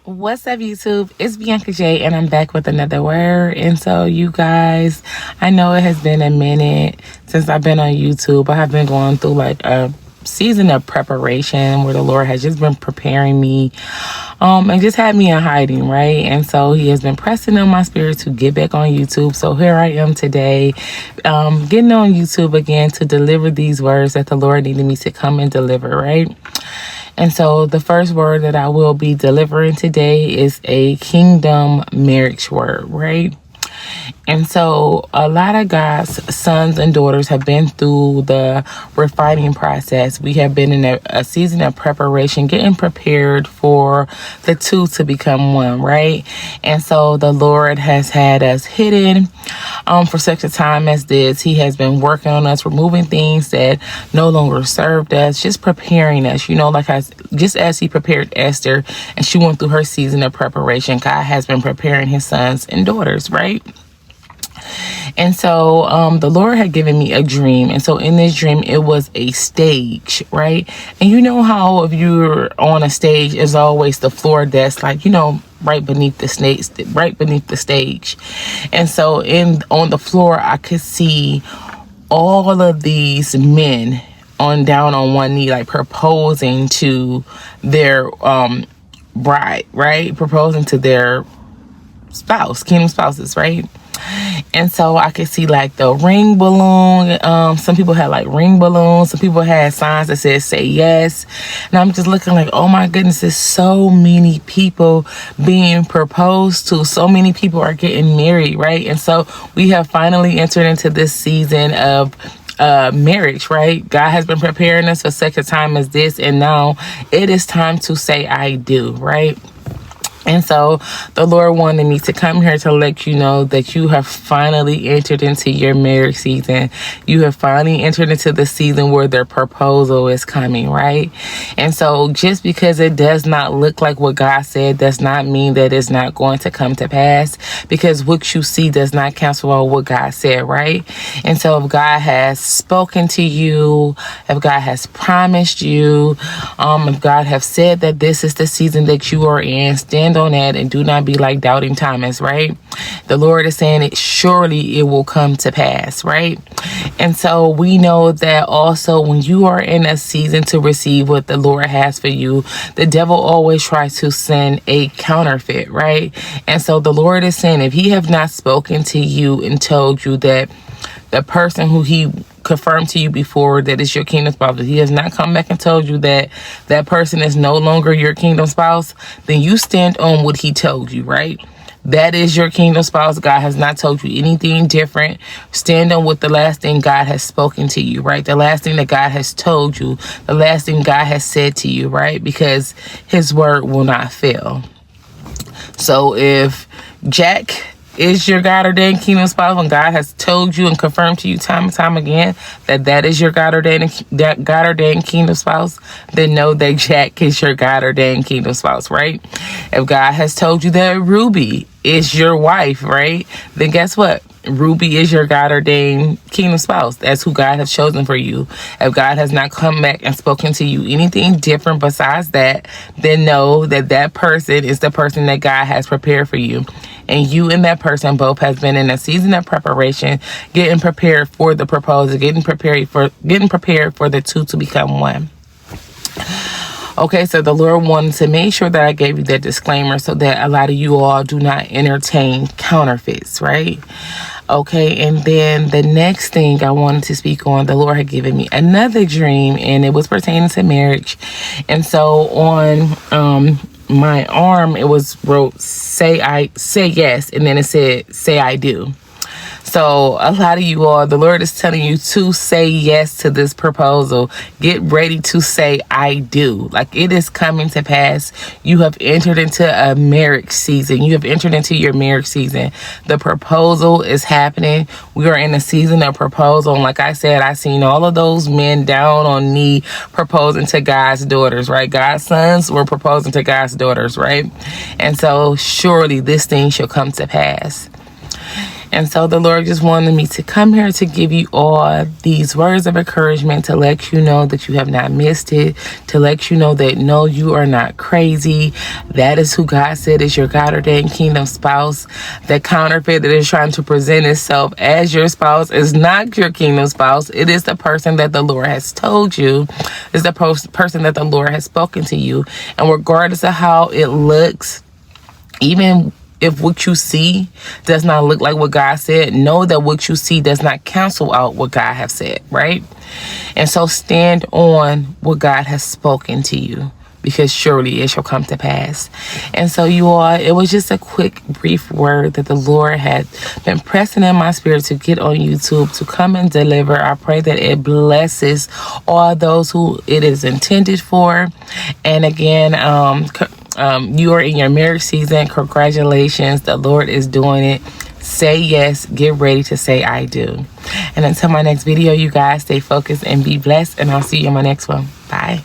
What's up, YouTube? It's Bianca J, and I'm back with another word. And so, you guys, I know it has been a minute since I've been on YouTube. I have been going through like a season of preparation where the Lord has just been preparing me and just had me in hiding, right? And so he has been pressing on my spirit to get back on YouTube. So here I am today, getting on YouTube again to deliver these words that the Lord needed me to come and deliver, right? And so the first word that I will be delivering today is a kingdom marriage word, right? And so a lot of God's sons and daughters have been through the refining process. We have been in a season of preparation, getting prepared for the two to become one, right? And so the Lord has had us hidden for such a time as this. He has been working on us, removing things that no longer served us, just preparing us, just as he prepared Esther and she went through her season of preparation, God has been preparing his sons and daughters, right? And so the Lord had given me a dream. And so in this dream, it was a stage, right? And you know how if you're on a stage, there's always the floor that's like, right beneath the stage. And so on the floor, I could see all of these men down on one knee, like proposing to their bride, right? Proposing to their spouse, kingdom spouses, right? And so I could see like the ring balloon. Some people had like ring balloons. Some people had signs that said "say yes." And I'm just looking like, oh my goodness, there's so many people being proposed to. So many people are getting married, right? And so we have finally entered into this season of marriage, right? God has been preparing us for such a time as this. And now it is time to say I do, right? And so the Lord wanted me to come here to let you know that you have finally entered into your marriage season. You have finally entered into the season where their proposal is coming, right? And so just because it does not look like what God said does not mean that it's not going to come to pass, because what you see does not cancel out what God said, right? And so if God has spoken to you, if God has promised you, if God has said that this is the season that you are in, stand on that and do not be like doubting Thomas, right? The Lord is saying it, surely it will come to pass, right? And so we know that also when you are in a season to receive what the Lord has for you, the devil always tries to send a counterfeit, right? And so the Lord is saying, if he have not spoken to you and told you that the person who he confirmed to you before that is your kingdom spouse, if he has not come back and told you that that person is no longer your kingdom spouse, then you stand on what he told you, right? That is your kingdom spouse. God has not told you anything different. Stand on what the last thing God has spoken to you, right? The last thing that God has told you, the last thing God has said to you, right? Because his word will not fail. So if Jack is your God ordained kingdom spouse, and God has told you and confirmed to you time and time again that that is your God ordained kingdom spouse, then know that Jack is your God ordained kingdom spouse, right? If God has told you that Ruby is your wife, right, then guess what? Ruby is your God ordained kingdom spouse. That's who God has chosen for you. If God has not come back and spoken to you anything different besides that, then know that that person is the person that God has prepared for you. And you and that person both have been in a season of preparation, getting prepared for the proposal, getting prepared for the two to become one. Okay, so the Lord wanted to make sure that I gave you that disclaimer so that a lot of you all do not entertain counterfeits, right? Okay, and then the next thing I wanted to speak on, the Lord had given me another dream, and it was pertaining to marriage. And so on my arm, it was wrote say yes, and then it said say I do. So a lot of you all, the Lord is telling you to say yes to this proposal. Get ready to say I do. Like, it is coming to pass. You have entered into a marriage season. You have entered into your marriage season. The proposal is happening. We are in a season of proposal. And like I said, I seen all of those men down on knee proposing to God's daughters, right? God's sons were proposing to God's daughters, right? And so surely this thing shall come to pass. And so the Lord just wanted me to come here to give you all these words of encouragement, to let you know that you have not missed it, to let you know that no, you are not crazy. That is who God said is your God-ordained kingdom spouse. The counterfeit that is trying to present itself as your spouse is not your kingdom spouse. It is the person that the Lord has told you, is the person that the Lord has spoken to you. And regardless of how it looks, even if what you see does not look like what God said, know that what you see does not cancel out what God has said, right? And so stand on what God has spoken to you, because surely it shall come to pass. And so you all, it was just a quick, brief word that the Lord had been pressing in my spirit to get on YouTube, to come and deliver. I pray that it blesses all those who it is intended for. And again, you are in your marriage season. Congratulations. The Lord is doing it. Say yes. Get ready to say I do. And until my next video, you guys stay focused and be blessed. And I'll see you in my next one. Bye.